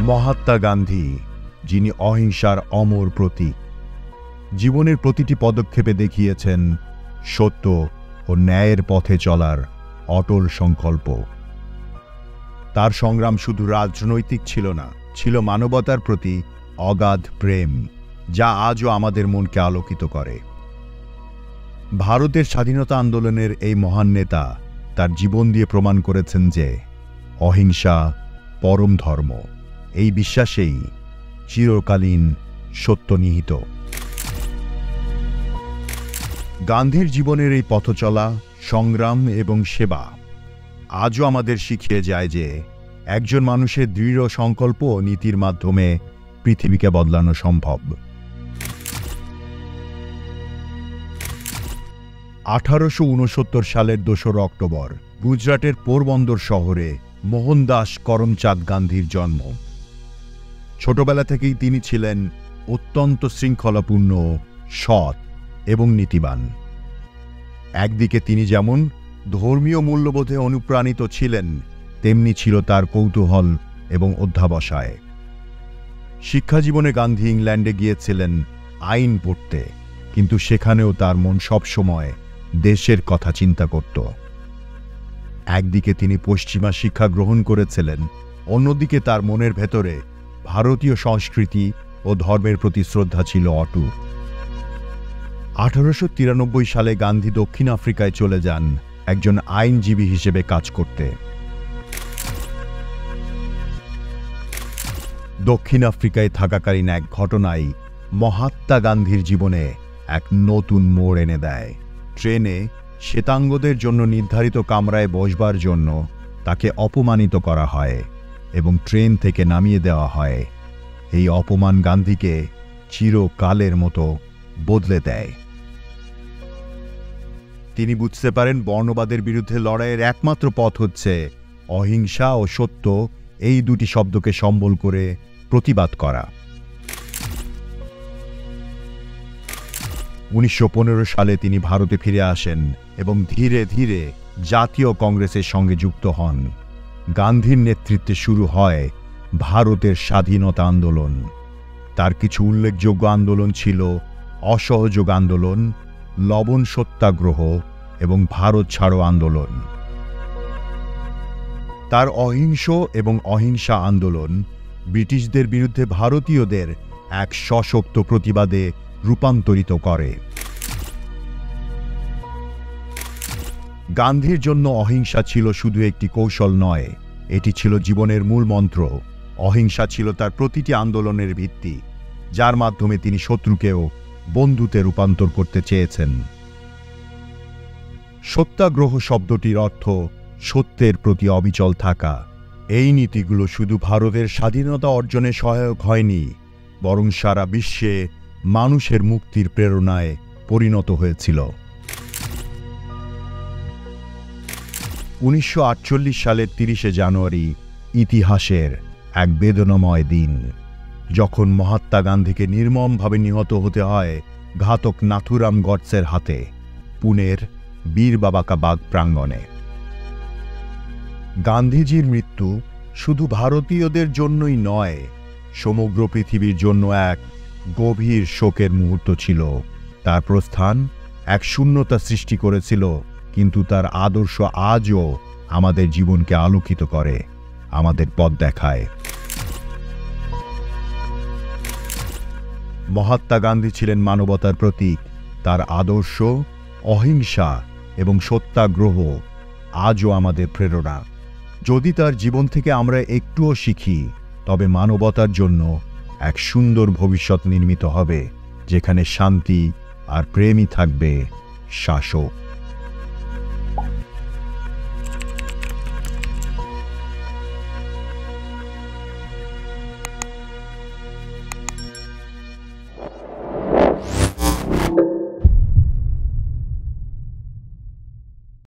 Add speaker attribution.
Speaker 1: মহাত্মা গান্ধী, যিনি অহিংসার অমর প্রতীক, জীবনের প্রতিটি পদক্ষেপে দেখিয়েছেন সত্য ও ন্যায়ের পথে চলার অটল সংকল্প। তার সংগ্রাম শুধু রাজনৈতিক ছিল না, ছিল মানবতার প্রতি অগাধ প্রেম, যা আজও আমাদের মনকে আলোকিত করে। ভারতের স্বাধীনতা আন্দোলনের এই মহান নেতা তার জীবন দিয়ে প্রমাণ করেছেন যে অহিংসা পরম ধর্ম, এই বিশ্বাসেই চিরকালীন সত্য নিহিত। গান্ধীর জীবনের এই পথচলা, সংগ্রাম এবং সেবা আজও আমাদের শিখিয়ে যায় যে একজন মানুষের দৃঢ় সংকল্প ও নীতির মাধ্যমে পৃথিবীকে বদলানো সম্ভব। 1869 সালের 2 অক্টোবর গুজরাটের পোরবন্দর শহরে মোহনদাস করমচাঁদ গান্ধীর জন্ম। ছোটবেলা থেকেই তিনি ছিলেন অত্যন্ত শৃঙ্খলাপূর্ণ, সৎ এবং নীতিবান। একদিকে তিনি যেমন ধর্মীয় মূল্যবোধে অনুপ্রাণিত ছিলেন, তেমনি ছিল তার কৌতূহল এবং অধ্যাবসায়। শিক্ষাজীবনে গান্ধী ইংল্যান্ডে গিয়েছিলেন আইন পড়তে, কিন্তু সেখানেও তার মন সবসময় দেশের কথা চিন্তা করত। একদিকে তিনি পশ্চিমা শিক্ষা গ্রহণ করেছিলেন, অন্যদিকে তার মনের ভেতরে ভারতীয় সংস্কৃতি ও ধর্মের প্রতি শ্রদ্ধা ছিল অটুট। 1893 সালে গান্ধী দক্ষিণ আফ্রিকায় চলে যান একজন আইনজীবী হিসেবে কাজ করতে। দক্ষিণ আফ্রিকায় থাকাকালীন এক ঘটনাই মহাত্মা গান্ধীর জীবনে এক নতুন মোড় এনে দেয়। ট্রেনে শ্বেতাঙ্গদের জন্য নির্ধারিত কামরায় বসবার জন্য তাকে অপমানিত করা হয় এবং ট্রেন থেকে নামিয়ে দেওয়া হয়। এই অপমান গান্ধীকে চিরকালের মতো বদলে দেয়। তিনি বুঝতে পারেন বর্ণবাদের বিরুদ্ধে লড়াইয়ের একমাত্র পথ হচ্ছে অহিংসা ও সত্য, এই দুটি শব্দকে সম্বল করে প্রতিবাদ করা। 1915 সালে তিনি ভারতে ফিরে আসেন এবং ধীরে ধীরে জাতীয় কংগ্রেসের সঙ্গে যুক্ত হন। গান্ধীর নেতৃত্বে শুরু হয় ভারতের স্বাধীনতা আন্দোলন। তার কিছু উল্লেখযোগ্য আন্দোলন ছিল অসহযোগ আন্দোলন, লবণ সত্যাগ্রহ এবং ভারত ছাড়ো আন্দোলন। তার অহিংস এবং অহিংসা আন্দোলন ব্রিটিশদের বিরুদ্ধে ভারতীয়দের এক সশক্ত প্রতিবাদে রূপান্তরিত করে। গান্ধীর জন্য অহিংসা ছিল শুধু একটি কৌশল নয়, এটি ছিল জীবনের মূল মন্ত্র। অহিংসা ছিল তার প্রতিটি আন্দোলনের ভিত্তি, যার মাধ্যমে তিনি শত্রুকেও বন্ধুতে রূপান্তর করতে চেয়েছেন। সত্যাগ্রহ শব্দটির অর্থ সত্যের প্রতি অবিচল থাকা। এই নীতিগুলো শুধু ভারতের স্বাধীনতা অর্জনে সহায়ক হয়নি, বরং সারা বিশ্বে মানুষের মুক্তির প্রেরণায় পরিণত হয়েছিল। 1948 সালের 30 জানুয়ারি ইতিহাসের এক বেদনাময় দিন, যখন মহাত্মা গান্ধীকে নির্মমভাবে নিহত হতে হয় ঘাতক নাথুরাম গডসের হাতে, পুনের বীর বাবা কা বাগ প্রাঙ্গণে। গান্ধীজির মৃত্যু শুধু ভারতীয়দের জন্যই নয়, সমগ্র পৃথিবীর জন্য এক গভীর শোকের মুহূর্ত ছিল। তার প্রস্থান এক শূন্যতা সৃষ্টি করেছিল, কিন্তু তার আদর্শ আজও আমাদের জীবনকে আলোকিত করে, আমাদের পথ দেখায়। মহাত্মা গান্ধী ছিলেন মানবতার প্রতীক। তার আদর্শ, অহিংসা এবং সত্যাগ্রহ আজও আমাদের প্রেরণা। যদি তার জীবন থেকে আমরা একটুও শিখি, তবে মানবতার জন্য এক সুন্দর ভবিষ্যৎ নির্মিত হবে, যেখানে শান্তি আর প্রেমই থাকবে শাসক।